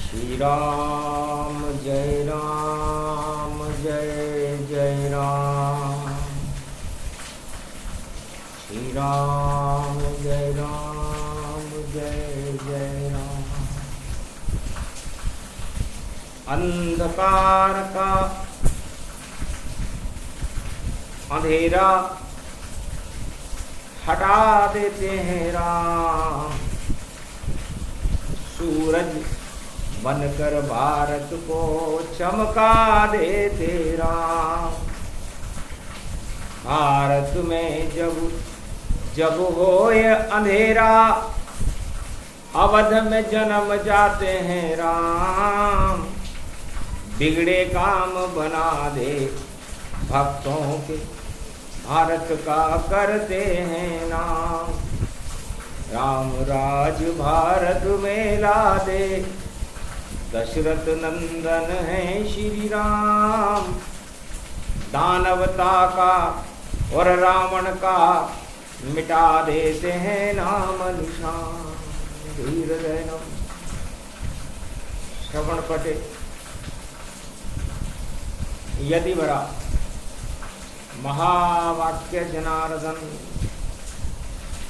श्री राम जय राम जय जय राम। श्री राम जय राम जय जय राम। अंधकार का अंधेरा हटा देते हैं राम। सूरज बनकर भारत को चमका देते राम। भारत में जब जब होए अंधेरा, अवध में जन्म जाते हैं राम। बिगड़े काम बना दे भक्तों के, भारत का करते हैं नाम। राम राज भारत में ला दे, दशरथ नंदन है श्री राम। दानवता का और रावण का मिटा देते हैं नाम निशान। धीर जैनम श्रवण पटे यदि वरा महावाक्य जनार्दन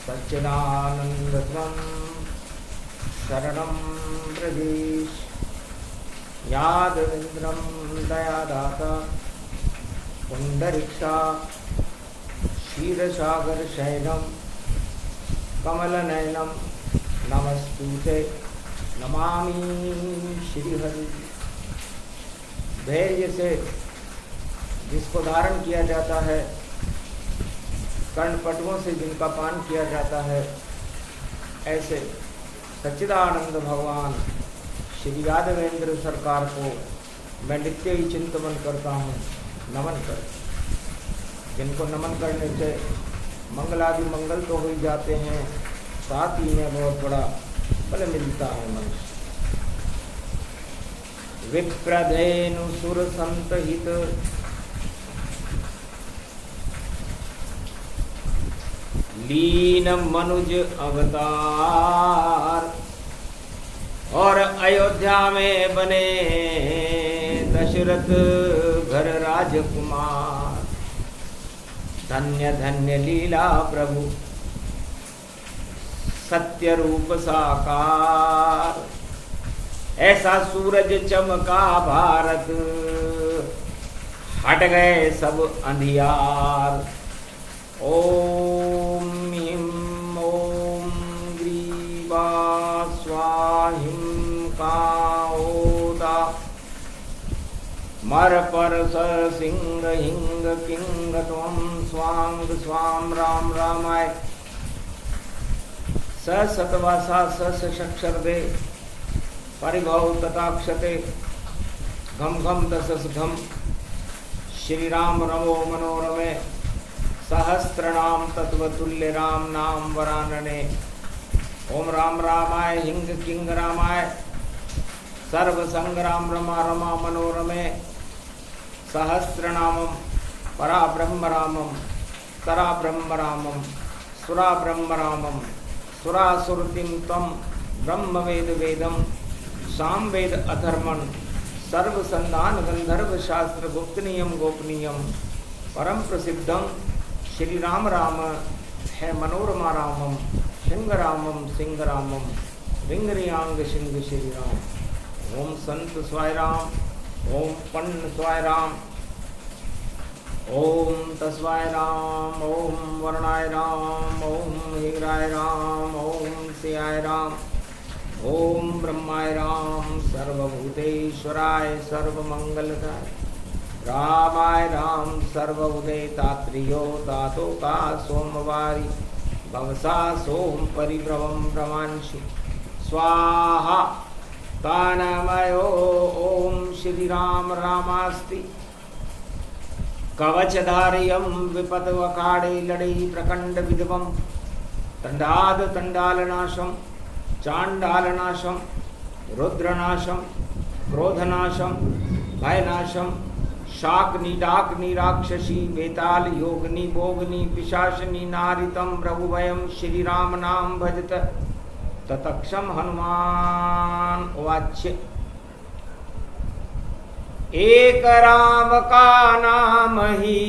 सच्चिदानंद त्वं शरणं ब्रजेश। यादवेन्द्रं दयादाता पुंडरीक्षा क्षीरसागर शयनं कमलनयनं नमस्तुते नमामि श्रीहरि। धैर्य से जिसको धारण किया जाता है, कर्णपटुओं से जिनका पान किया जाता है, ऐसे सच्चिदानंद भगवान श्री यादवेंद्र सरकार को मैं नित्य ही चिंतन करता हूँ, नमन कर। जिनको नमन करने से मंगलादि मंगल तो हो ही जाते हैं, साथ ही में बहुत बड़ा फल मिलता है मनुष्य। विप्रधेनु सुर संत हित, लीन मनुज अवतार। और अयोध्या में बने दशरथ घर राजकुमार। धन्य धन्य लीला प्रभु सत्य रूप साकार। ऐसा सूरज चमका भारत, हट गए सब अंधियार। ओम ह्रीं ओम ग्रीवा स्वाहिं काओदा। मर पर स सिंह हिंग किंग त्वं स्वांग स्वाम राम रामाय। स सतवासा स शक्षर दे परिभव तथाक्षते। घम घम दशस घम श्री राम रमो मनोरमे। सहस्रनाम तत्वतुल्य राम नाम वरानने। ओम राम रामाय हिंग किंग रामाय। सर्व संग्राम रमा रमा मनोरमे। सहस्रनामम परा ब्रह्म रामम तरा ब्रह्म रामम सुरा ब्रह्म रामम। सुरासुरतिम तम ब्रह्म वेद वेदम साम वेद अधर्मन। सर्व संधान गंधर्व शास्त्र गुप्त नियम गोपनीयम। परम प्रसिद्धम श्री राम राम है मनोरमा रामम। सिंह रामम सिंह रामम रिंग रियांग सिंह श्री राम। ओम संत स्वाय राम, ओम पन्न स्वाय राम, ओम तस्वाय राम, ओम वर्णाय राम, ओम हीराय राम, ओम सियाय राम, ओम ब्रह्माय राम। सर्वभूतेश्वराय सर्वमंगलदाय रामाय राम। सर्वउदय तात्रियो तातो का सोमवारी। भवसा सोम परिभ्रमं भ्रमांसि स्वाहा तानमयो ओम श्री राम रामास्ति कवचधारियम विपदवकाड़े लड़ई प्रकंड विधवम तंडाद तंडालनाशम चांडालनाशम रुद्रनाशम क्रोधनाशम भयनाशम शाकनी डाकनी राक्षसी बेताल योगनी भोगनी पिशाचनी नारितम रघुभयम श्री राम नाम भजत ततक्षम हनुमान वाच्य। एक राम का नाम ही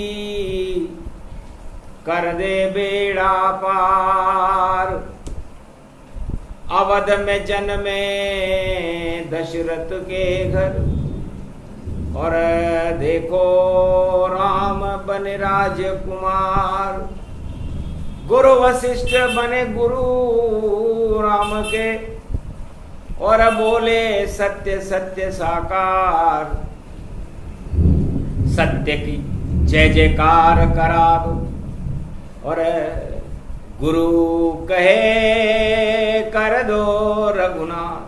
कर दे बेड़ा पार, अवध में जन्मे दशरथ के घर और देखो राम बने राजकुमार। गुरु वशिष्ठ बने गुरु राम के और बोले सत्य सत्य साकार। सत्य की जय जयकार करा दो और गुरु कहे कर दो रघुनाथ।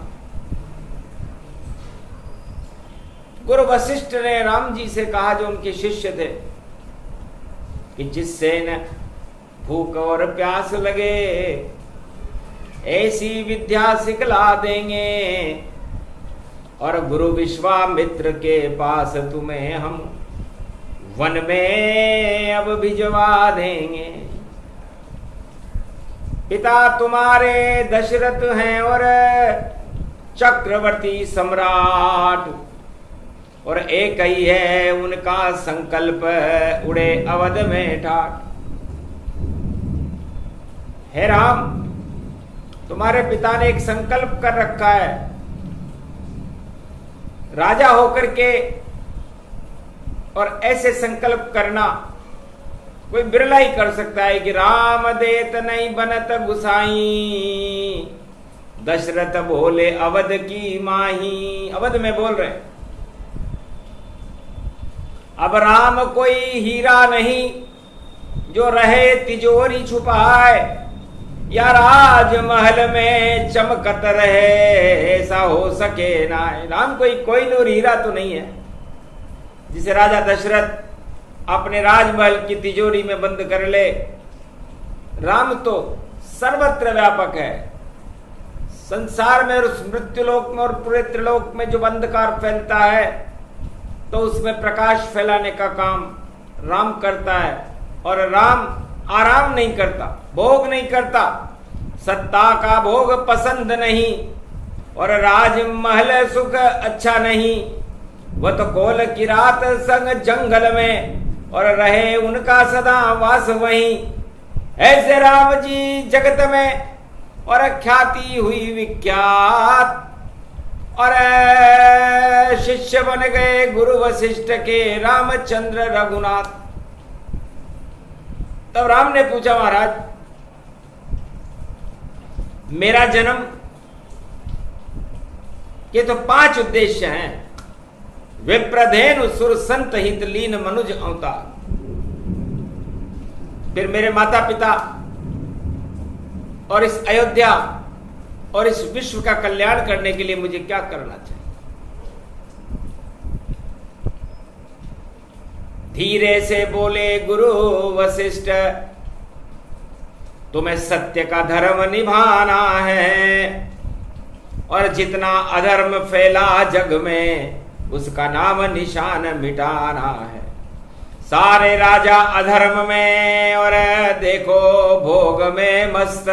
गुरु वशिष्ठ ने राम जी से कहा जो उनके शिष्य थे कि जिससे न भूख और प्यास लगे ऐसी विद्या सिखला देंगे और गुरु विश्वामित्र के पास तुम्हें हम वन में अब भिजवा देंगे। पिता तुम्हारे दशरथ हैं और चक्रवर्ती सम्राट और एक ही है उनका संकल्प उड़े अवध में ठाट। हे राम, तुम्हारे पिता ने एक संकल्प कर रखा है, राजा होकर के, और ऐसे संकल्प करना कोई बिरला ही कर सकता है कि राम देत नहीं बनत गुसाई, दशरथ बोले अवध की माही। अवध में बोल रहे, अब राम कोई हीरा नहीं जो रहे तिजोरी छुपाए या राजमहल में चमकत रहे, ऐसा हो सके ना। राम कोई नूर हीरा तो नहीं है जिसे राजा दशरथ अपने राजमहल की तिजोरी में बंद कर ले। राम तो सर्वत्र व्यापक है। संसार में और उस मृत्युलोक में और पूरे त्रिलोक में जो अंधकार फैलता है तो उसमें प्रकाश फैलाने का काम राम करता है। और राम आराम नहीं करता, भोग नहीं करता, सत्ता का भोग पसंद नहीं और राजमहल सुख अच्छा नहीं। वह तो कोल की रात संग जंगल में और रहे उनका सदा वास वहीं। ऐसे राम जी जगत में और ख्याति हुई विख्यात और शिष्य बन गए गुरु वशिष्ठ के रामचंद्र रघुनाथ। तब राम ने पूछा, महाराज मेरा जन्म के तो 5 उद्देश्य हैं। विप्रधेनु सुर संत हित लीन मनुज अवतार। फिर मेरे माता पिता और इस अयोध्या और इस विश्व का कल्याण करने के लिए मुझे क्या करना चाहिए? धीरे से बोले गुरु वशिष्ठ, तुम्हें सत्य का धर्म निभाना है और जितना अधर्म फैला जग में उसका नाम निशान मिटाना है। सारे राजा अधर्म में और देखो भोग में मस्त,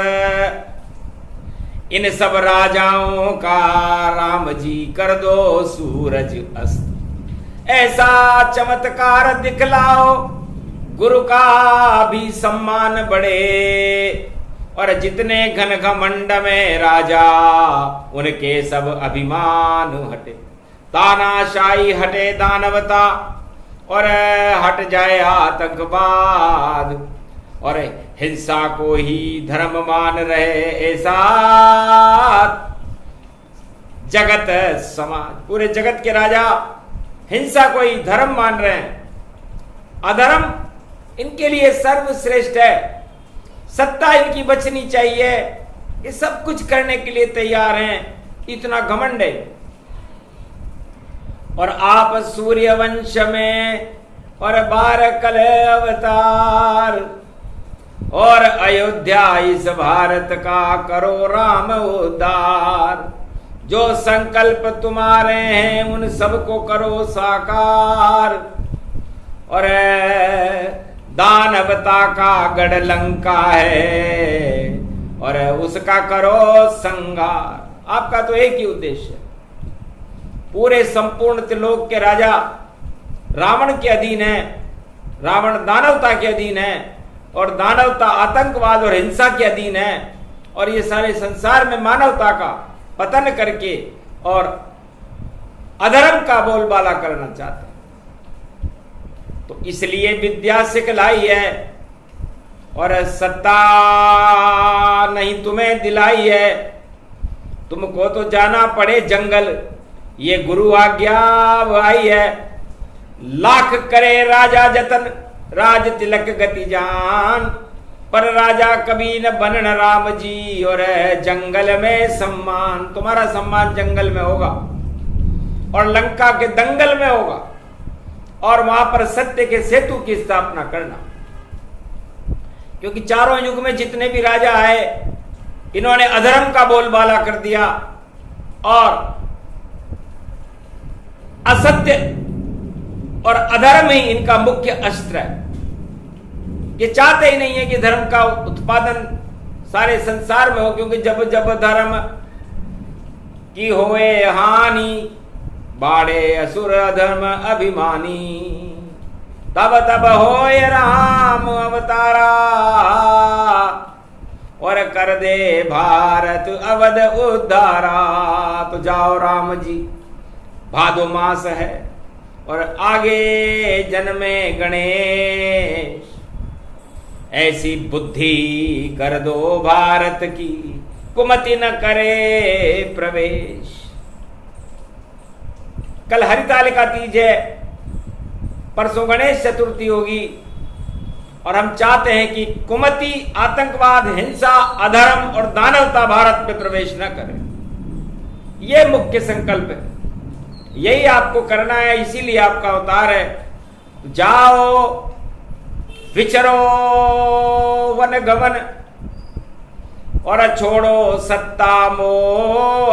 इन सब राजाओं का राम जी कर दो सूरज अस्त। ऐसा चमत्कार दिखलाओ गुरु का भी सम्मान बढ़े और जितने घन घमंड में राजा उनके सब अभिमान हटे। तानाशाही हटे दानवता और हट जाए आतंकवाद और हिंसा को ही धर्म मान रहे ऐसा जगत समाज। पूरे जगत के राजा हिंसा को ही धर्म मान रहे हैं। अधर्म इनके लिए सर्वश्रेष्ठ है। सत्ता इनकी बचनी चाहिए, ये सब कुछ करने के लिए तैयार हैं, इतना घमंड है। और आप सूर्य वंश में और 12 कलह अवतार, और अयोध्या इस भारत का करो राम उद्धार। जो संकल्प तुम्हारे हैं उन सबको करो साकार, और दानवता का गढ़ लंका है और उसका करो संहार। आपका तो एक ही उद्देश्य है, पूरे संपूर्ण त्रिलोक के राजा रावण के अधीन है, रावण दानवता के अधीन है, और दानवता आतंकवाद और हिंसा के अधीन है, और ये सारे संसार में मानवता का पतन करके और अधर्म का बोलबाला करना चाहते हैं। तो इसलिए विद्या सिखलाई है और सत्ता नहीं तुम्हें दिलाई है। तुमको तो जाना पड़े जंगल, ये गुरु आज्ञा आई है। लाख करे राजा जतन, राज तिलक गति जान, पर राजा कभी न बनन राम जी, और जंगल में सम्मान। तुम्हारा सम्मान जंगल में होगा और लंका के दंगल में होगा, और वहां पर सत्य के सेतु की स्थापना करना। क्योंकि चारों युग में जितने भी राजा आए, इन्होंने अधर्म का बोलबाला कर दिया, और असत्य और अधर्म ही इनका मुख्य अस्त्र है। ये चाहते ही नहीं है कि धर्म का उत्पादन सारे संसार में हो, क्योंकि जब जब धर्म की होए हानि, बाड़े असुर अधर्म अभिमानी, तब तब होए राम अवतारा, और कर दे भारत अवध उद्धारा। तो जाओ राम जी, भादो मास है और आगे जन्मे गणेश, ऐसी बुद्धि कर दो भारत की, कुमति न करे प्रवेश। कल हरितालिका तीज है, परसों गणेश चतुर्थी होगी, और हम चाहते हैं कि कुमति, आतंकवाद, हिंसा, अधर्म और दानवता भारत में प्रवेश न करे। यह मुख्य संकल्प है, यही आपको करना है, इसीलिए आपका अवतार है। जाओ विचरो वन गमन, और छोड़ो सत्ता मोह,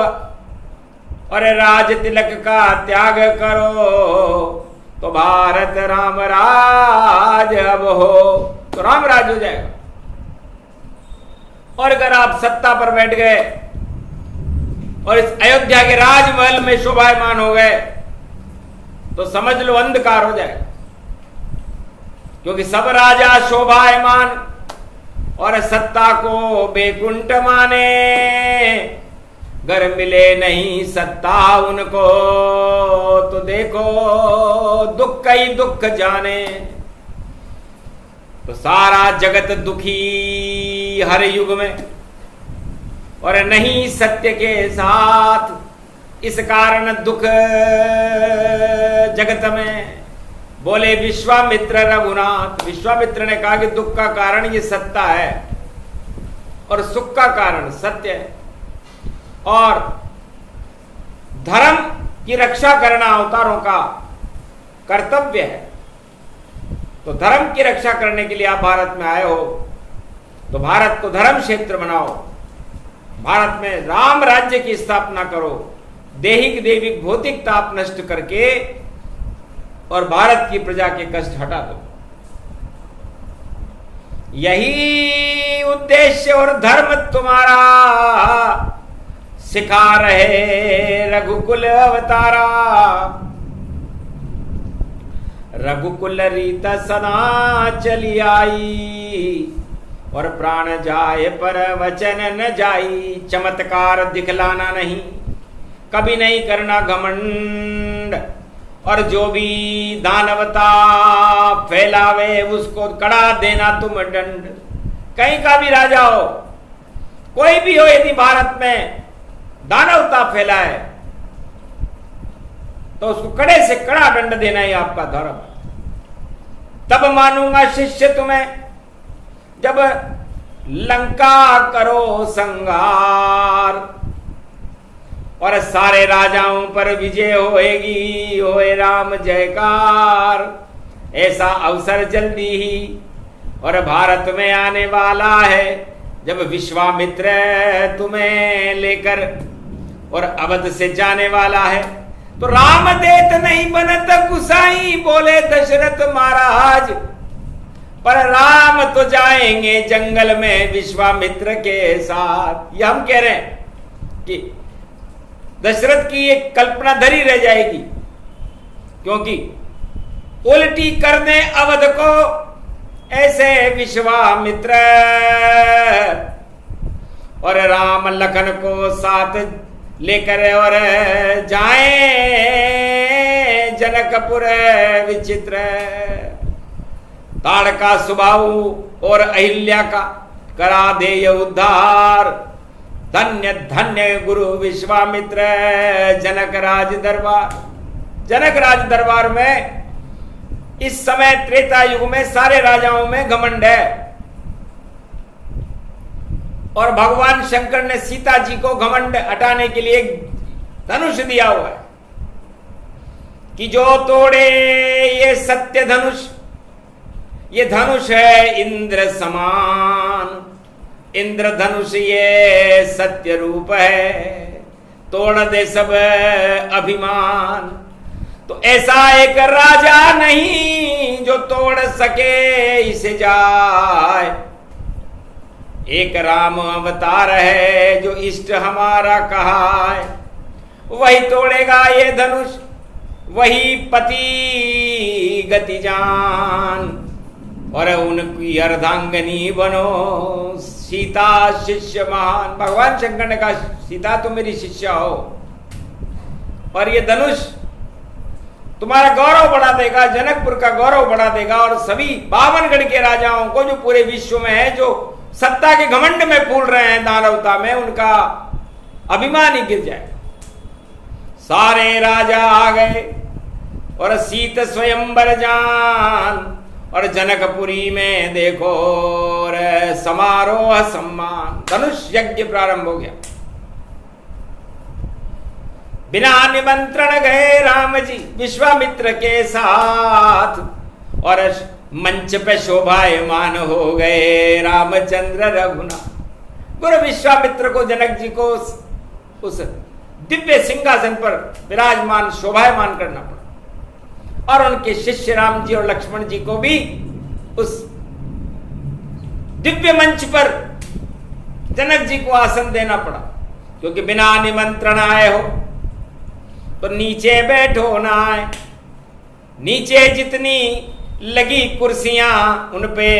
और राज तिलक का त्याग करो, तो भारत राम राज अब हो। तो राम राज हो जाएगा। और अगर आप सत्ता पर बैठ गए और इस अयोध्या के राजमहल में शोभायमान हो गए, तो समझ लो अंधकार हो जाएगा। क्योंकि सब राजा शोभायमान और सत्ता को बेकुंठ माने, घर मिले नहीं सत्ता उनको, तो देखो दुख ही दुख जाने। तो सारा जगत दुखी हर युग में, और नहीं सत्य के साथ, इस कारण दुख जगत में। बोले विश्वामित्र रघुनाथ, विश्वामित्र ने कहा कि दुख का कारण ये सत्ता है और सुख का कारण सत्य है, और धर्म की रक्षा करना अवतारों का कर्तव्य है। तो धर्म की रक्षा करने के लिए आप भारत में आए हो, तो भारत को धर्म क्षेत्र बनाओ, भारत में राम राज्य की स्थापना करो, दैहिक दैविक भौतिक ताप नष्ट करके, और भारत की प्रजा के कष्ट हटा दो। यही उद्देश्य और धर्म तुम्हारा सिखा रहे रघुकुल अवतारा। रघुकुल रीत सदा चली आई, और प्राण जाए पर वचन न जाई। चमत्कार दिखलाना नहीं, कभी नहीं करना घमंड, और जो भी दानवता फैलावे उसको कड़ा देना तुम दंड। कहीं का भी राजा हो, कोई भी हो, यदि भारत में दानवता फैलाए तो उसको कड़े से कड़ा दंड देना ही आपका धर्म है। तब मानूंगा शिष्य तुम्हें, जब लंका करो संहार, और सारे राजाओं पर विजय होएगी, होए राम जयकार। ऐसा अवसर जल्दी ही और भारत में आने वाला है, जब विश्वामित्र तुम्हें लेकर और अवध से जाने वाला है। तो राम देत नहीं बनत कुसाई, बोले दशरथ महाराज, पर राम तो जाएंगे जंगल में विश्वामित्र के साथ। ये हम कह रहे हैं कि दशरथ की एक कल्पना धरी रह जाएगी, क्योंकि उल्टी कर दे अवध को ऐसे विश्वामित्र, और राम लखन को साथ लेकर और जाए जनकपुर विचित्र। ताड़का सुबाहु और अहिल्या का करा दे ये उद्धार, धन्य धन्य गुरु विश्वामित्र जनक राज दरबार। जनक राज दरबार में इस समय त्रेता युग में सारे राजाओं में घमंड है, और भगवान शंकर ने सीता जी को घमंड हटाने के लिए धनुष दिया हुआ है कि जो तोड़े ये सत्य धनुष, ये धनुष है इंद्र समान, इंद्र धनुष ये सत्य रूप है, तोड़ दे सब अभिमान। तो ऐसा एक राजा नहीं जो तोड़ सके इसे जाए, एक राम अवतार है जो इष्ट हमारा कहा है, वही तोड़ेगा ये धनुष, वही पति गति जान, और उनकी अर्धांगनी बनो सीता शिष्य महान। भगवान शंकर ने कहा सीता तुम मेरी शिष्या हो, और ये धनुष तुम्हारा गौरव बढ़ा देगा, जनकपुर का गौरव बढ़ा देगा, और सभी 52 के राजाओं को जो पूरे विश्व में है, जो सत्ता के घमंड में फूल रहे हैं दानवता में, उनका अभिमान ही गिर जाए। सारे राजा आ गए और सीत स्वयंवर जान, और जनकपुरी में देखो और समारोह सम्मान। धनुष यज्ञ प्रारंभ हो गया। बिना निमंत्रण गए राम जी विश्वामित्र के साथ, और मंच पे शोभायमान हो गए रामचंद्र रघुनाथ। गुरु विश्वामित्र को जनक जी को उस दिव्य सिंहासन पर विराजमान शोभायमान करना पड़ा, और उनके शिष्य राम जी और लक्ष्मण जी को भी उस दिव्य मंच पर जनक जी को आसन देना पड़ा, क्योंकि बिना निमंत्रण आए हो तो नीचे बैठो ना आए। नीचे जितनी लगी कुर्सियां उन पे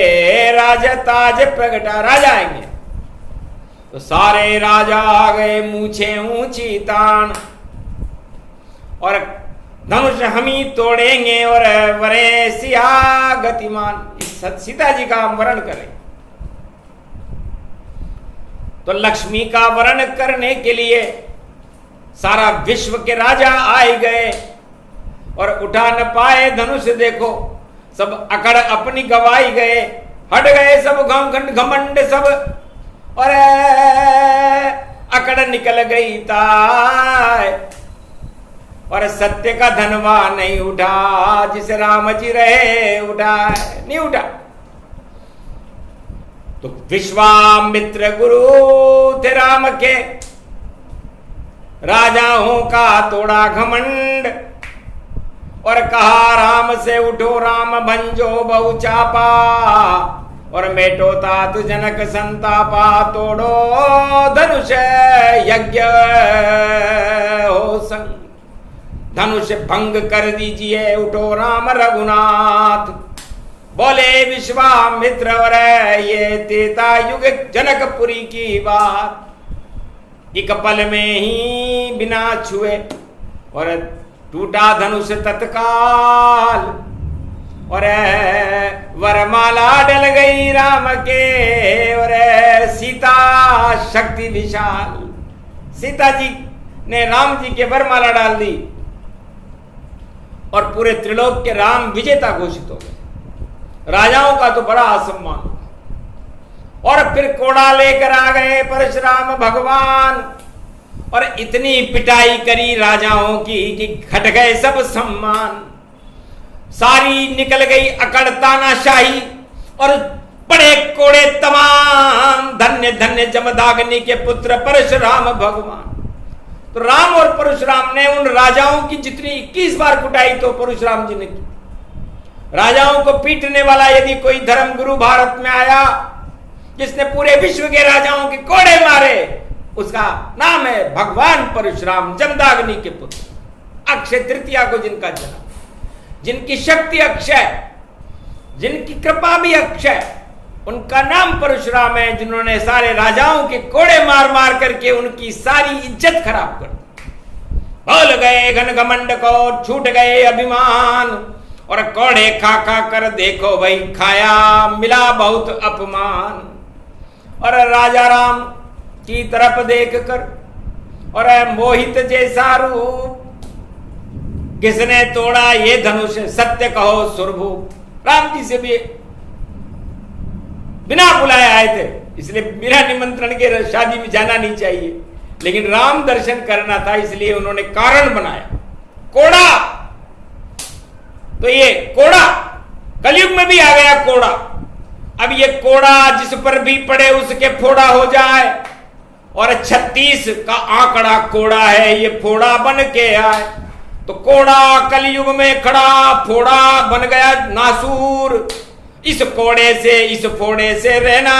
राजा ताज प्रगटा। राजा आएंगे तो सारे राजा आ गए, मूछे ऊंची तान, और धनुष हम ही तोड़ेंगे और वरे सिया गतिमान। सीता जी का हम वर्ण करें तो लक्ष्मी का वर्ण करने के लिए सारा विश्व के राजा आए गए, और उठा न पाए धनुष। देखो सब अकड़ अपनी गवाई गए, हट गए सब घमंड सब, और अकड़ निकल गई ताय, और सत्य का धनवा नहीं उठा, जिसे राम जी रहे उठा नहीं उठा। तो विश्वामित्र गुरु थे राम के, राजाओं का तोड़ा घमंड, और कहा राम से उठो राम भंजो बहु चापा, और मेटो तात जनक संतापा। तोड़ो धनुष यज्ञ हो संग, धनुष भंग कर दीजिए, उठो राम रघुनाथ। बोले विश्वामित्र और ये त्रेता युग जनकपुरी की बात, एक पल में ही बिना छुए और टूटा धनुष तत्काल, और वरमाला डल गई राम के, और सीता शक्ति विशाल। सीता जी ने राम जी के वरमाला डाल दी, और पूरे त्रिलोक के राम विजेता घोषित हो गए। राजाओं का तो बड़ा असम्मान, और फिर कोड़ा लेकर आ गए परशुराम भगवान और इतनी पिटाई करी राजाओं की कि घट गए सब सम्मान। सारी निकल गई अकड़ तानाशाही और बड़े कोड़े तमाम। धन्य धन्य जमदाग्नि के पुत्र परशुराम भगवान। तो राम और परशुराम ने उन राजाओं की जितनी 21 बार कुटाई तो परशुराम जी ने की। राजाओं को पीटने वाला यदि कोई धर्म गुरु भारत में आया जिसने पूरे विश्व के राजाओं के कोड़े मारे, उसका नाम है भगवान परशुराम, जमदाग्नि के पुत्र। अक्षय तृतीया को जिनका जन्म, जिनकी शक्ति अक्षय, जिनकी कृपा भी अक्षय, उनका नाम परशुराम है, जिन्होंने सारे राजाओं के कोड़े मार मार करके उनकी सारी इज्जत खराब कर दी। भूल गए घन घमंड को, छूट गए अभिमान और कोड़े खा खा कर देखो भाई खाया मिला बहुत अपमान। और राजा राम की तरफ देखकर और मोहित जैसा रूप, किसने तोड़ा ये धनुष सत्य कहो सुरभूप। राम जी से भी बिना बुलाए आए थे, इसलिए बिना निमंत्रण के शादी में जाना नहीं चाहिए, लेकिन राम दर्शन करना था, इसलिए उन्होंने कारण बनाया कोड़ा। तो ये कोड़ा कलयुग में भी आ गया कोड़ा। अब ये कोड़ा जिस पर भी पड़े उसके फोड़ा हो जाए, और 36 का आंकड़ा कोड़ा है, ये फोड़ा बन के आए। तो कोड़ा कलयुग में खड़ा, फोड़ा बन गया नासूर। इस कोड़े से, इस फोड़े से रहना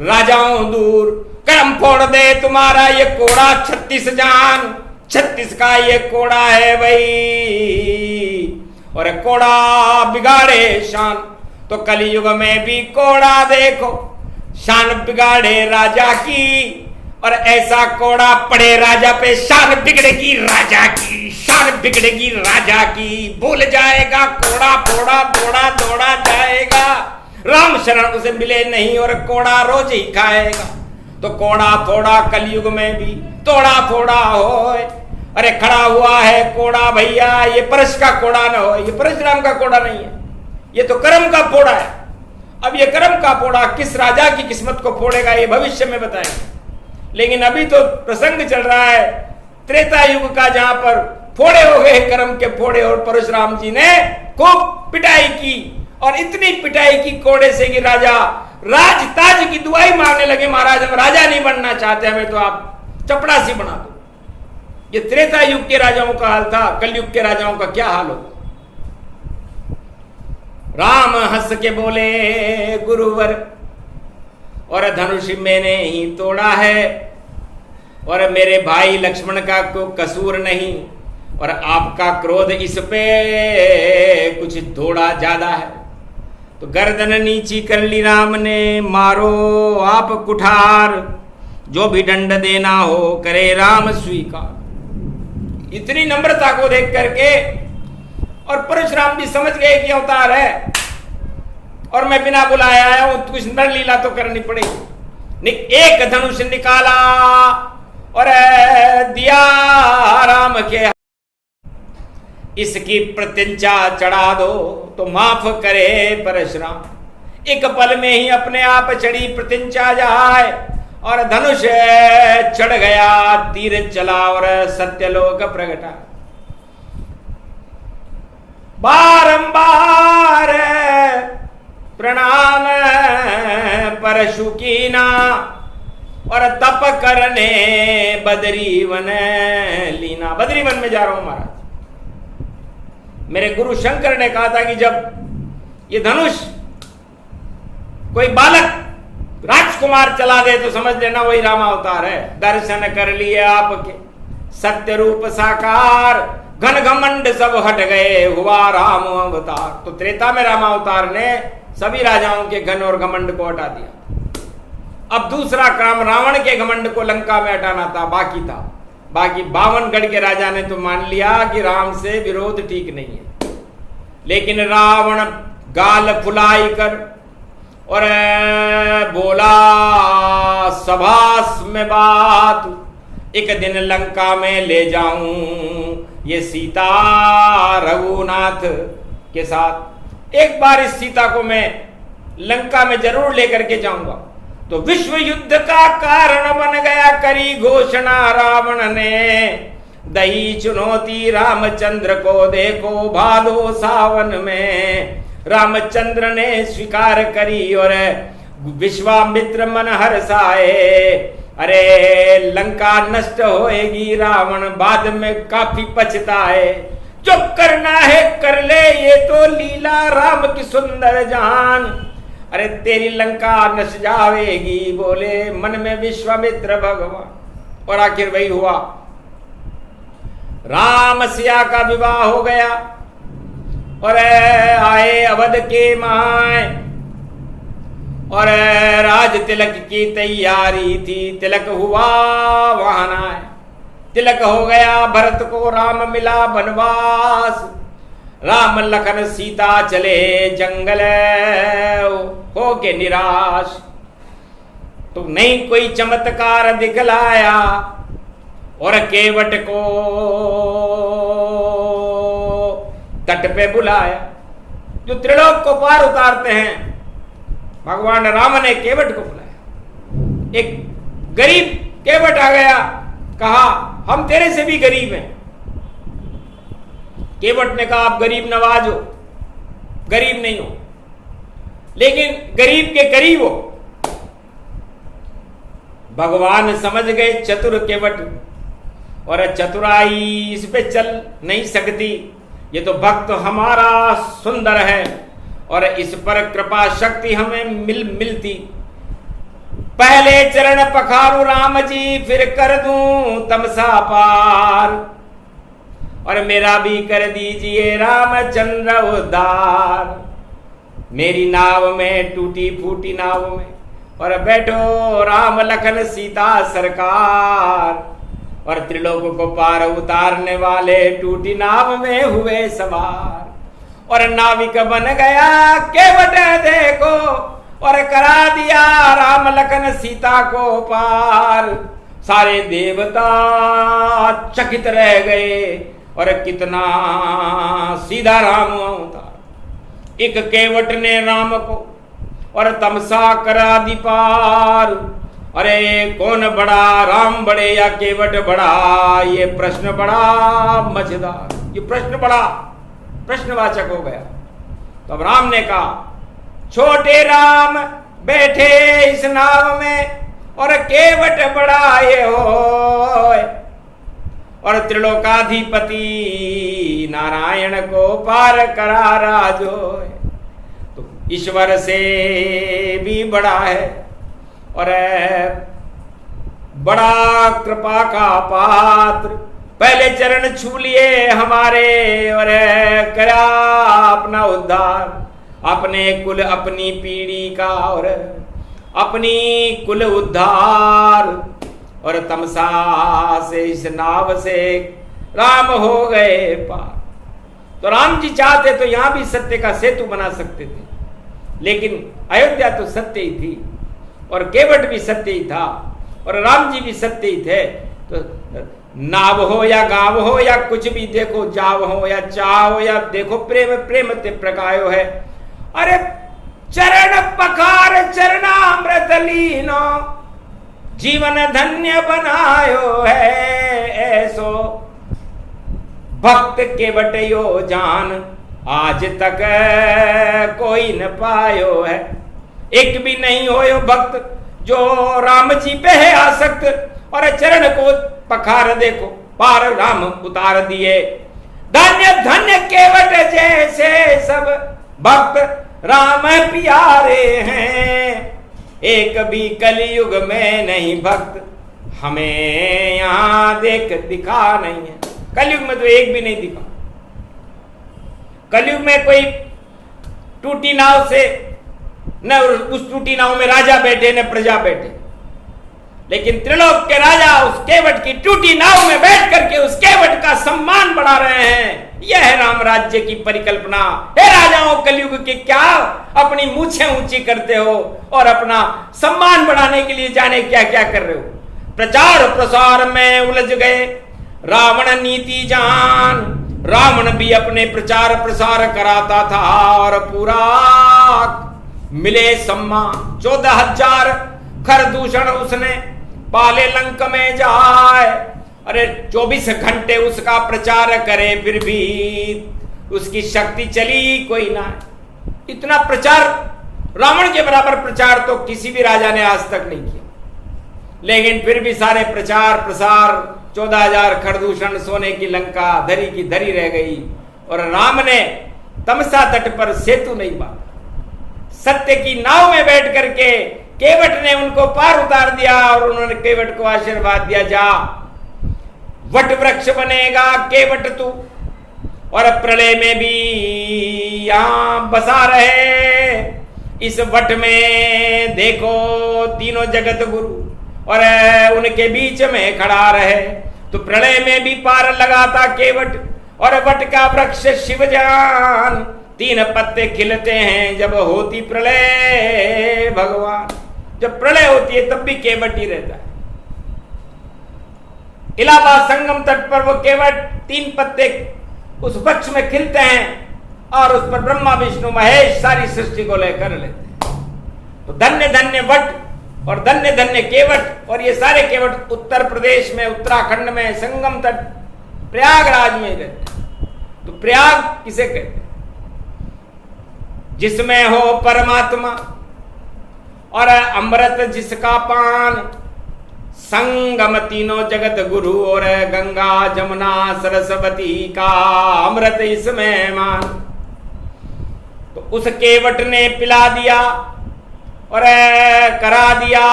राजाओं दूर। कर्म फोड़ दे तुम्हारा ये कोड़ा 36 जान, 36 का ये कोड़ा है भाई। और कोड़ा बिगाड़े शान, तो कलयुग में भी कोड़ा देखो शान बिगाड़े राजा की। और ऐसा कोड़ा पड़े राजा पे, शान बिगड़ेगी राजा की, शान बिगड़ेगी राजा की। भूल जाएगा कोड़ा फोड़ा, दौड़ा दौड़ा जाएगा। राम शरण उसे मिले नहीं और कोड़ा रोज ही खाएगा। तो कोड़ा फोड़ा कलयुग में भी तोड़ा फोड़ा होए। अरे खड़ा हुआ है कोड़ा भैया, ये परश का कोड़ा ना हो, ये परशुराम का कोड़ा नहीं है, ये तो कर्म का फोड़ा है। अब ये कर्म का फोड़ा किस राजा की किस्मत को फोड़ेगा ये भविष्य में बताएंगे, लेकिन अभी तो प्रसंग चल रहा है त्रेता युग का, जहां पर फोड़े हो गए कर्म के फोड़े। और परशुराम जी ने खूब पिटाई की, और इतनी पिटाई की कोड़े से कि राजा राज ताज की दुआई मारने लगे, महाराज हम राजा नहीं बनना चाहते, हमें तो आप चपड़ासी बना दो। ये त्रेता युग के राजाओं का हाल था, कलयुग के राजाओं का क्या हाल होगा। राम हंस के बोले गुरुवर, और धनुष मैंने ही तोड़ा है, और मेरे भाई लक्ष्मण का को कसूर नहीं, और आपका क्रोध इस पे कुछ थोड़ा ज्यादा है। तो गर्दन नीची कर ली राम ने, मारो आप कुठार, जो भी दंड देना हो करे राम स्वीकार। इतनी नम्रता को देख करके और परशुराम भी समझ गए कि अवतार है और मैं बिना बुलाए आया हूं, कुछ नर लीला तो करनी पड़ेगी। एक धनुष निकाला और दिया राम के, इसकी प्रतिज्ञा चढ़ा दो तो माफ करे परशुराम। एक पल में ही अपने आप चढ़ी प्रतिज्ञा जाए, और धनुष चढ़ गया, तीर चला और सत्यलोक प्रगटा। बारंबार प्रणाम परशु कीना, और तप करने बदरी वन लीना। बदरी वन में जा रहा हूं महाराज। मेरे गुरु शंकर ने कहा था कि जब ये धनुष कोई बालक राजकुमार चला दे तो समझ लेना वही राम अवतार है। दर्शन कर लिए आपके सत्य रूप साकार, घन घमंड सब हट गए, हुआ राम अवतार। तो त्रेता में राम अवतार ने सभी राजाओं के घन और घमंड को हटा दिया। अब दूसरा काम रावण के घमंड को लंका में हटाना था, बाकी था। बाकी 52 गढ़ के राजा ने तो मान लिया कि राम से विरोध ठीक नहीं है, लेकिन रावण गाल फुलाई कर और बोला सभास में बात, एक दिन लंका में ले जाऊं ये सीता रघुनाथ के साथ। एक बार इस सीता को मैं लंका में जरूर लेकर के जाऊंगा। तो विश्व युद्ध का कारण बन गया, करी घोषणा रावण ने, दही चुनौती रामचंद्र को, देखो भादो सावन में। रामचंद्र ने स्वीकार करी और विश्वामित्र मन हर्षाए। अरे लंका नष्ट होएगी, रावण बाद में काफी पछताए। जो करना है कर ले, ये तो लीला राम की सुंदर जान। अरे तेरी लंका नष्ट जाएगी, बोले मन में विश्वामित्र भगवान। और आखिर वही हुआ, राम सिया का विवाह हो गया और आए अवध के माए और राज तिलक की तैयारी थी। तिलक हुआ वहां आए, तिलक हो गया, भरत को राम मिला बनवास। राम लखन सीता चले जंगल हो के निराश। तो नहीं कोई चमत्कार दिखलाया और केवट को तट पे बुलाया। जो त्रिलोक को पार उतारते हैं, भगवान राम ने केवट को बुलाया। एक गरीब केवट आ गया, कहा हम तेरे से भी गरीब हैं। केवट ने कहा आप गरीब नवाज हो, गरीब नहीं हो, लेकिन गरीब के करीब हो। भगवान समझ गए चतुर केवट, और चतुराई इस पे चल नहीं सकती। ये तो भक्त हमारा सुंदर है और इस पर कृपा शक्ति हमें मिलती। पहले चरण पखारू राम जी, फिर कर दूं तमसा पार। और मेरा भी कर दीजिए रामचंद्र उद्धार। मेरी नाव में, टूटी फूटी नाव में, और बैठो राम लखन सीता सरकार। और त्रिलोक को पार उतारने वाले टूटी नाव में हुए सवार। और नाविक बन गया केवट देखो, और करा दिया राम लखन सीता को पार। सारे देवता चकित रह गए, और कितना सीधा राम अवतार। एक केवट ने राम को और तमसा करा दी पार। अरे कौन बड़ा, राम बड़े या केवट बड़ा? ये प्रश्न बड़ा मजेदार, ये प्रश्न बड़ा प्रश्नवाचक हो गया। तो अब राम ने कहा छोटे राम बैठे इस नाव में, और केवट बड़ा ये हो, और त्रिलोकाधिपति नारायण को पार करा राजो। तो ईश्वर से भी बड़ा है और बड़ा कृपा का पात्र। पहले चरण छू लिए हमारे और करा अपना उद्धार। अपने कुल अपनी पीढ़ी का और अपनी कुल उद्धार। और तमसा से इस नाव से राम हो गए पार। तो राम जी चाहते तो यहां भी सत्य का सेतु बना सकते थे, लेकिन अयोध्या तो सत्य ही थी और केवट भी सत्य ही था और राम जी भी सत्य ही थे। तो नाव हो या गांव हो या कुछ भी देखो, जाव हो या चाव या देखो, प्रेम प्रेम ते प्रकायो है। अरे चरण पखार चरणामृत लीनो, जीवन धन्य बनायो है ऐसो। भक्त केवट यो जान, आज तक कोई न पायो है। एक भी नहीं हो यो भक्त जो राम जी पे है आसक्त। और चरण को पखार देखो, पार राम उतार दिए। धन्य धन्य केवट जैसे सब भक्त राम प्यारे हैं। एक भी कलयुग में नहीं भक्त हमें यहां दिखा नहीं है। कलयुग में तो एक भी नहीं दिखा। कलयुग में कोई टूटी नाव से न उस टूटी नाव में राजा बैठे न प्रजा बैठे, लेकिन त्रिलोक के राजा उस केवट की टूटी नाव में बैठ करके उस केवट का सम्मान बढ़ा रहे हैं। यह है राम राज्य की परिकल्पना। हे राजाओं, कलयुग के क्या अपनी मूछें ऊंची करते हो और अपना सम्मान बढ़ाने के लिए जाने क्या क्या कर रहे हो। प्रचार प्रसार में उलझ गए, रावण नीति जान। रावण भी अपने प्रचार प्रसार कराता था और पूरा मिले सम्मान 14,000 खरदूषण उसने पाले लंक में जाए। अरे 24 घंटे उसका प्रचार करे फिर भी उसकी शक्ति चली कोई ना। इतना प्रचार, रावण के बराबर प्रचार तो किसी भी राजा ने आज तक नहीं किया, लेकिन फिर भी सारे प्रचार प्रसार 14,000 खरदूषण सोने की लंका धरी की धरी रह गई। और राम ने तमसा तट पर सेतु नहीं बांधा, सत्य की नाव में बैठ करके केवट ने उनको पार उतार दिया और उन्होंने केवट को आशीर्वाद दिया, जा वट वृक्ष बनेगा केवट तू, और प्रलय में भी यहां बसा रहे। इस वट में देखो तीनों जगत गुरु और उनके बीच में खड़ा रहे। तो प्रलय में भी पार लगाता केवट, और वट का वृक्ष शिवजान, 3 पत्ते खिलते हैं जब होती प्रलय भगवान। जब प्रलय होती है तब भी केवट ही रहता है। इलाहाबाद संगम तट पर वो केवट 3 पत्ते उस वृक्ष में खिलते हैं और उस पर ब्रह्मा विष्णु महेश सारी सृष्टि को लेकर लेते हैं। तो धन्य धन्य वट और धन्य धन्य केवट। और ये सारे केवट उत्तर प्रदेश में, उत्तराखंड में, संगम तट प्रयागराज में रहते हैं। तो प्रयाग किसे कहते हैं? जिसमें हो परमात्मा और अमृत जिसका पान, संगम तीनों जगत गुरु और गंगा जमुना सरस्वती का अमृत इसमें मान। तो उस केवट ने पिला दिया और करा दिया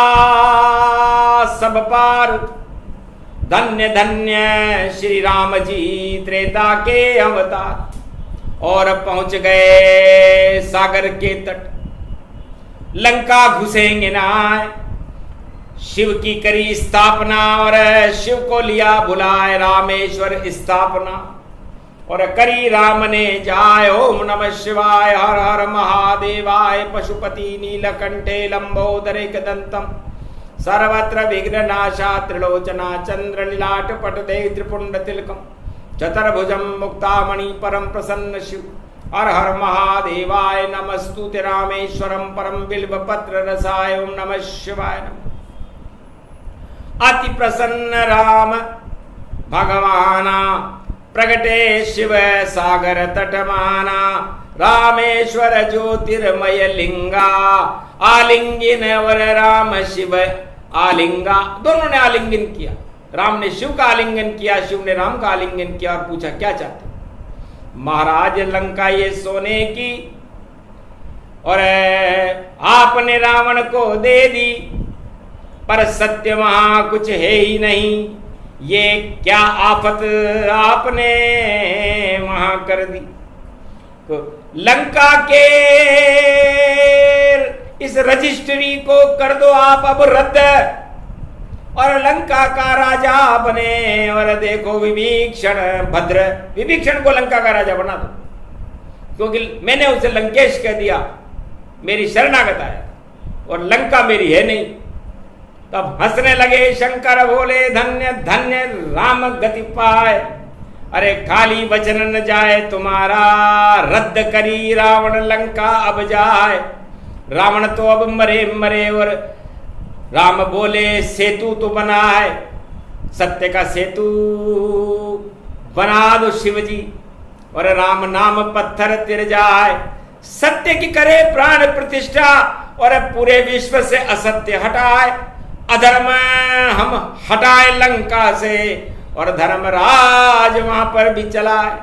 सब पार। धन्य धन्य श्री राम जी त्रेता के अवतार, और पहुंच गए सागर के तट। लंका घुसेंगे ना, शिव की करी स्थापना और शिव को लिया बुलाए रामेश्वर स्थापना। और करी राम ने जाय, ओम नमः शिवाय, हर हर महादेवाय, पशुपति नीलकंठे लंबोदरे दंतम, सर्वत्र विघ्ननाशा त्रिलोचना चंद्र लीलाट पटदे त्रिपुंड तिलकम, चतुर्भुजम मुक्तामणि परम प्रसन्न शिव। हर हर महादेवाय, नमस्तुते रामेश्वरम परम बिल्व पत्र रसाय, ओम नमः शिवाय नमः। अति प्रसन्न राम भगवाना, प्रगटे शिव सागर तटमाना। रामेश्वर ज्योतिर्मय लिंगा, आलिंगन वर राम शिव आलिंगा। दोनों ने आलिंगन किया, राम ने शिव का आलिंगन किया, शिव ने राम का आलिंगन किया और पूछा क्या चाहते? महाराज लंका ये सोने की और आपने रावण को दे दी, पर सत्य वहां कुछ है ही नहीं। ये क्या आफत आपने वहां कर दी? तो लंका के इस रजिस्ट्री को कर दो आप अब रद्द, और लंका का राजा बने। और देखो विभीषण भद्र, विभीषण को लंका का राजा बना दो, क्योंकि मैंने उसे लंकेश कह दिया, मेरी शरणागत आया और लंका मेरी है नहीं। तब हंसने लगे शंकर, बोले धन्य धन्य राम गति पाए। अरे खाली वचन न जाए तुम्हारा, रद्द करी रावण लंका अब जाए। रावण तो अब मरे मरे, और राम बोले सेतु तो बनाए, सत्य का सेतु बना दो शिव जी। और राम नाम पत्थर तिर जाए, सत्य की करे प्राण प्रतिष्ठा, और पूरे विश्व से असत्य हटाए। अधर्म हम हटाए लंका से, और धर्मराज वहां पर भी चलाए।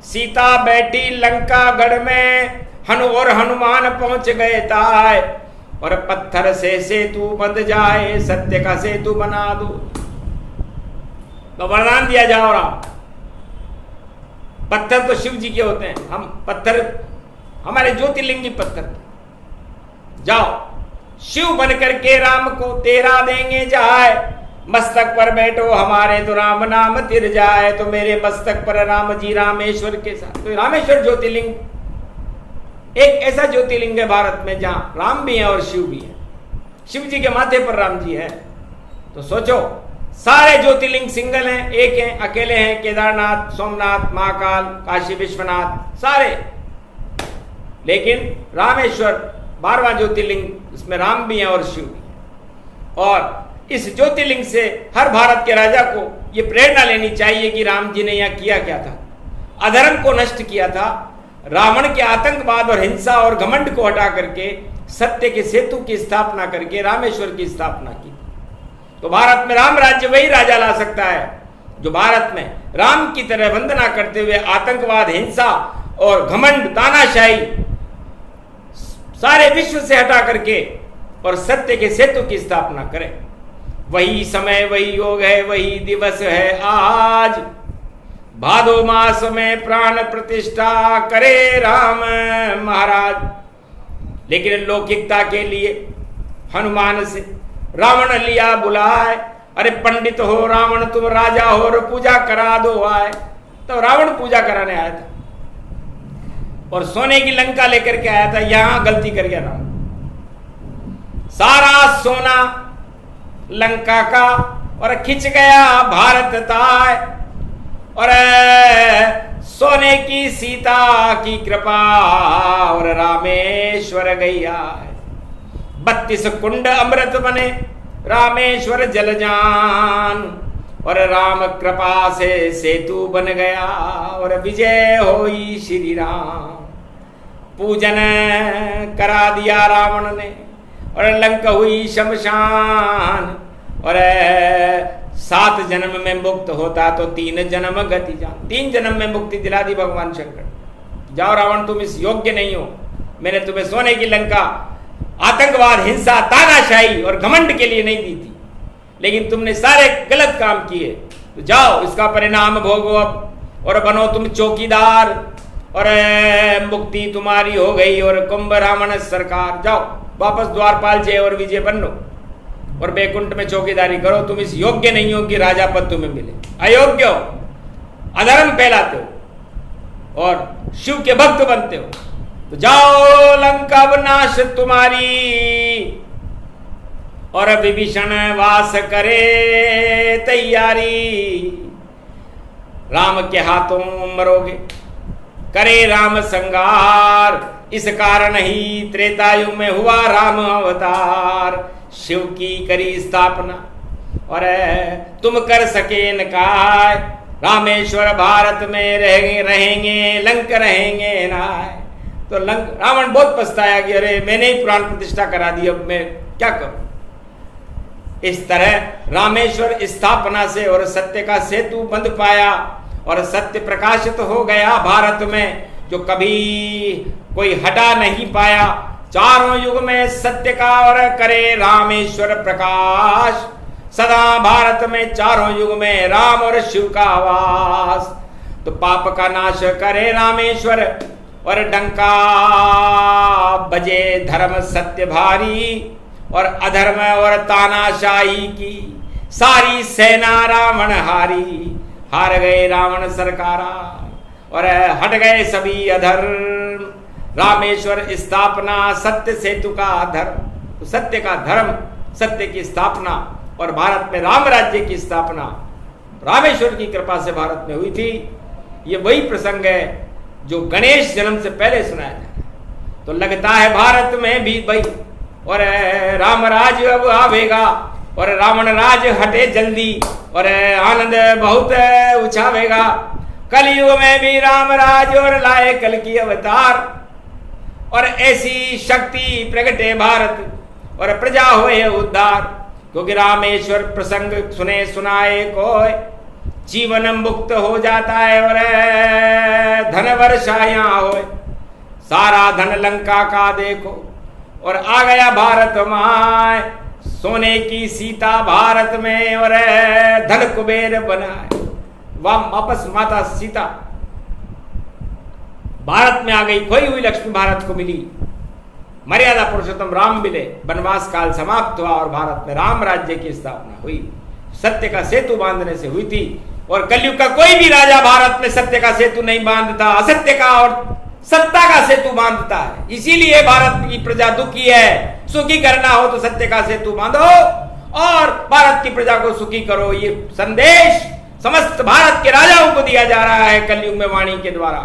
सीता बैठी लंका गढ़ में, और हनुमान पहुंच गए ताय। और पत्थर से सेतु बंध जाए, सत्य का सेतु बना दो। तो वरदान दिया जाओ राम। पत्थर तो शिव जी के होते हैं, हम पत्थर हमारे ज्योतिर्लिंगी पत्थर। जाओ शिव बन करके राम को तेरा देंगे जाए। मस्तक पर बैठो हमारे तो राम नाम तिर जाए। तो मेरे मस्तक पर राम जी रामेश्वर के साथ। तो रामेश्वर ज्योतिर्लिंग एक ऐसा ज्योतिर्लिंग है भारत में जहां राम भी है और शिव भी है। शिव जी के माथे पर राम जी है। तो सोचो सारे ज्योतिर्लिंग सिंगल हैं, एक हैं, अकेले हैं। केदारनाथ, सोमनाथ, महाकाल, काशी विश्वनाथ सारे, लेकिन रामेश्वर 12वां ज्योतिर्लिंग, इसमें राम भी हैं और शिव भी हैं। और इस ज्योतिर्लिंग से हर भारत के राजा को ये प्रेरणा लेनी चाहिए कि राम जी ने यहाँ किया क्या था। अधर्म को नष्ट किया था, रावण के आतंकवाद और हिंसा और घमंड को हटा करके सत्य के सेतु की स्थापना करके रामेश्वर की स्थापना की। तो भारत में राम राज्य वही राजा ला सकता है जो भारत में राम की तरह वंदना करते हुए आतंकवाद, हिंसा और घमंड, तानाशाही सारे विश्व से हटा करके और सत्य के सेतु की स्थापना करे। वही समय, वही योग है, वही दिवस है आज, भादो मास में प्राण प्रतिष्ठा करे राम महाराज। लेकिन लौकिकता के लिए हनुमान से रावण लिया बुलाए, अरे पंडित हो रावण तुम राजा हो और पूजा करा दो आए। तो रावण पूजा कराने आया था और सोने की लंका लेकर के आया था। यहां गलती कर गया रावण, सारा सोना लंका का और खिंच गया भारत ताय, और सोने की सीता की कृपा और रामेश्वर गैया। 32 कुंड अमृत बने रामेश्वर जलजान, और राम कृपा से सेतु बन गया और विजय होई श्री राम। पूजन करा दिया रावण ने और लंका हुई शमशान। और 7 जन्म में मुक्त होता तो 3 जन्म गति जान। 3 जन्म में मुक्ति दिला दी भगवान शंकर। जाओ रावण तुम इस योग्य नहीं हो, मैंने तुम्हें सोने की लंका आतंकवाद, हिंसा, तानाशाही और घमंड के लिए नहीं दी थी, लेकिन तुमने सारे गलत काम किए। तो जाओ इसका परिणाम भोगो अब और बनो तुम चौकीदार, और मुक्ति तुम्हारी हो गई और कुंभ रावण सरकार। जाओ वापस द्वारपाल जय और विजय बनो और बैकुंठ में चौकीदारी करो। तुम इस योग्य नहीं हो कि राजा पद तुम्हें मिले, अयोग्य हो, अधर्म फैलाते हो और शिव के भक्त बनते हो। तो जाओ लंका विनाश तुम्हारी, और विभीषण वास करे तैयारी। राम के हाथों मरोगे, करे राम संगार, इस कारण ही त्रेतायुग में हुआ राम अवतार। शिव की करी स्थापना और तुम कर सके न काय, रामेश्वर भारत में रहेंगे लंक रहेंगे नाय। तो रावण बहुत पछताया कि अरे मैंने ही प्राण प्रतिष्ठा करा दी, अब मैं क्या करूं। इस तरह रामेश्वर स्थापना से और सत्य का सेतु बंध पाया और सत्य प्रकाशित हो गया भारत में, जो कभी कोई हटा नहीं पाया। चारों युग में सत्य का और करे रामेश्वर प्रकाश, सदा भारत में चारों युग में राम और शिव का आवास। तो पाप का नाश करे रामेश्वर और डंका बजे धर्म सत्य भारी, और अधर्म और तानाशाही की सारी सेना रावण हारी। हार गए रावण सरकारा और हट गए सभी अधर्म। रामेश्वर स्थापना सत्य सेतु का धर्म, तो सत्य का धर्म, सत्य की स्थापना और भारत में राम राज्य की स्थापना रामेश्वर की कृपा से भारत में हुई थी। ये वही प्रसंग है जो गणेश जन्म से पहले सुनाया था। तो लगता है भारत में भी भाई और राम राज अब आवेगा और रावण राज हटे जल्दी और आनंद बहुत उछावेगा। कलयुग में भी राम राज और लाए कल की अवतार, और ऐसी शक्ति प्रगटे भारत और प्रजा होए उद्धार। क्योंकि रामेश्वर प्रसंग सुने सुनाए कोई, जीवन मुक्त हो जाता है और धन वर्षा यहाँ होए। सारा धन लंका का देखो और आ गया भारत माय, सोने की सीता भारत में और धन कुबेर बनाए। वापस माता सीता भारत में आ गई, खोई हुई लक्ष्मी भारत को मिली। मर्यादा पुरुषोत्तम राम मिले, वनवास काल समाप्त हुआ और भारत में राम राज्य की स्थापना हुई। सत्य का सेतु बांधने से हुई थी। और कलयुग का कोई भी राजा भारत में सत्य का सेतु नहीं बांधता, असत्य का और सत्ता का सेतु बांधता है। इसीलिए भारत की प्रजा दुखी है। सुखी करना हो तो सत्य का सेतु बांधो और भारत की प्रजा को सुखी करो। ये संदेश समस्त भारत के राजाओं को दिया जा रहा है कलयुग में वाणी के द्वारा।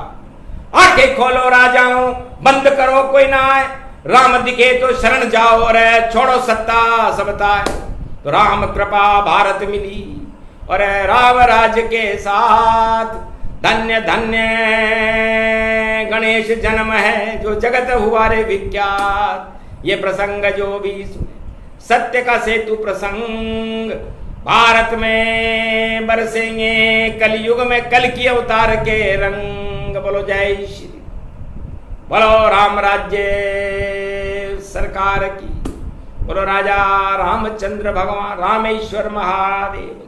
आंखें खोलो राजाओं, बंद करो कोई ना आए। राम दिखे तो शरण जाओ और छोड़ो सत्ता सबता। तो राम कृपा भारत मिली और राम राज्य के साथ। धन्य धन्य गणेश जन्म है जो जगत हुआ रे विख्यात। ये प्रसंग जो भी सुने सत्य का सेतु प्रसंग। भारत में बरसेंगे कलयुग में कल की अवतार के रंग। बोलो जय श्री, बोलो राम राज्य सरकार की, बोलो राजा रामचंद्र भगवान रामेश्वर महादेव।